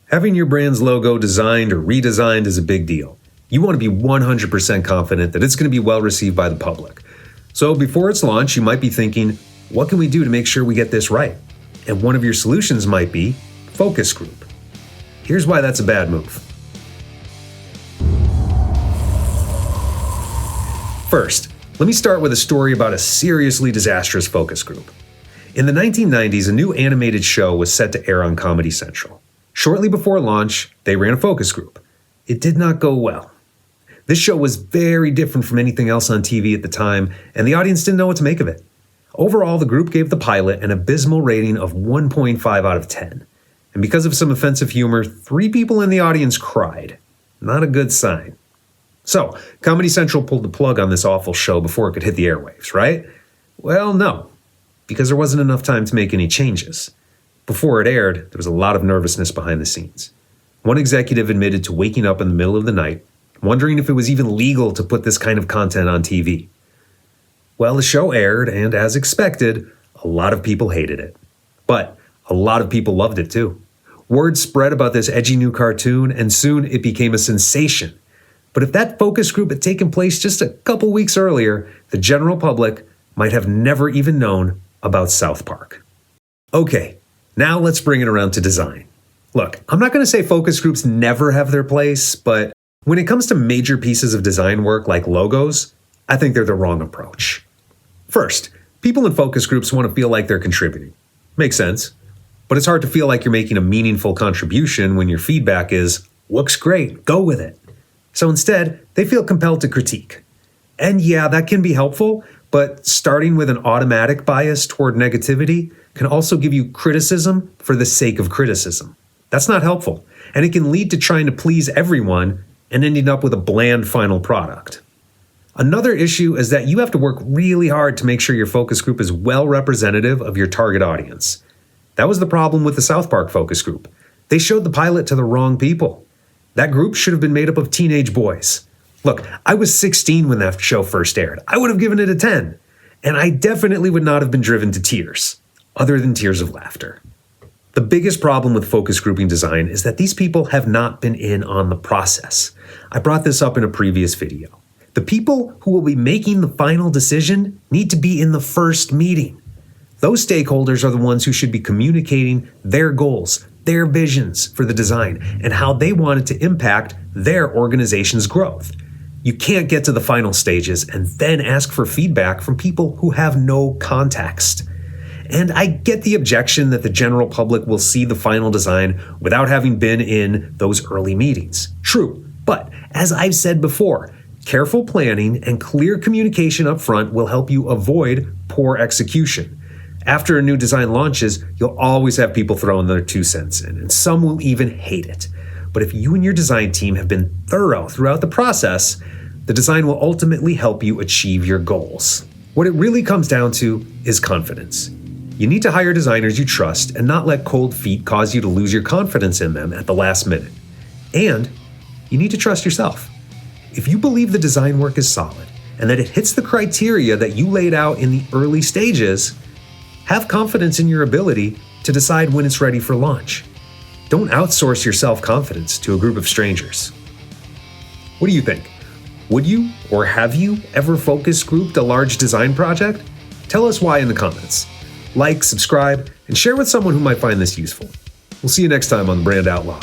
Having your brand's logo designed or redesigned is a big deal. You want to be 100% confident that it's going to be well received by the public. So before its launch, you might be thinking, what can we do to make sure we get this right? And one of your solutions might be focus group. Here's why that's a bad move. First, let me start with a story about a seriously disastrous focus group. In the 1990s, a new animated show was set to air on Comedy Central. Shortly before launch, they ran a focus group. It did not go well. This show was very different from anything else on TV at the time, and the audience didn't know what to make of it. Overall, the group gave the pilot an abysmal rating of 1.5 out of 10. And because of some offensive humor, 3 people in the audience cried. Not a good sign. So, Comedy Central pulled the plug on this awful show before it could hit the airwaves, right? Well, no, because there wasn't enough time to make any changes. Before it aired, there was a lot of nervousness behind the scenes. One executive admitted to waking up in the middle of the night, wondering if it was even legal to put this kind of content on TV. Well, the show aired, and as expected, a lot of people hated it. But a lot of people loved it too. Word spread about this edgy new cartoon, and soon it became a sensation. But if that focus group had taken place just a couple weeks earlier, the general public might have never even known about South Park. Okay, now let's bring it around to design. Look, I'm not going to say focus groups never have their place, but when it comes to major pieces of design work like logos, I think they're the wrong approach. First, people in focus groups want to feel like they're contributing. Makes sense. But it's hard to feel like you're making a meaningful contribution when your feedback is, looks great, go with it. So instead, they feel compelled to critique. And yeah, that can be helpful, but starting with an automatic bias toward negativity can also give you criticism for the sake of criticism. That's not helpful, and it can lead to trying to please everyone and ending up with a bland final product. Another issue is that you have to work really hard to make sure your focus group is well representative of your target audience. That was the problem with the South Park focus group. They showed the pilot to the wrong people. That group should have been made up of teenage boys. Look, I was 16 when that show first aired. I would have given it a 10. And I definitely would not have been driven to tears, other than tears of laughter. The biggest problem with focus grouping design is that these people have not been in on the process. I brought this up in a previous video. The people who will be making the final decision need to be in the first meeting. Those stakeholders are the ones who should be communicating their goals, their visions for the design, and how they want it to impact their organization's growth. You can't get to the final stages and then ask for feedback from people who have no context. And I get the objection that the general public will see the final design without having been in those early meetings. True, but as I've said before, careful planning and clear communication up front will help you avoid poor execution. After a new design launches, you'll always have people throwing their 2 cents in, and some will even hate it. But if you and your design team have been thorough throughout the process, the design will ultimately help you achieve your goals. What it really comes down to is confidence. You need to hire designers you trust and not let cold feet cause you to lose your confidence in them at the last minute. And you need to trust yourself. If you believe the design work is solid and that it hits the criteria that you laid out in the early stages, have confidence in your ability to decide when it's ready for launch. Don't outsource your self-confidence to a group of strangers. What do you think? Would you or have you ever focus grouped a large design project? Tell us why in the comments. Like, subscribe, and share with someone who might find this useful. We'll see you next time on The Brand Outlaw.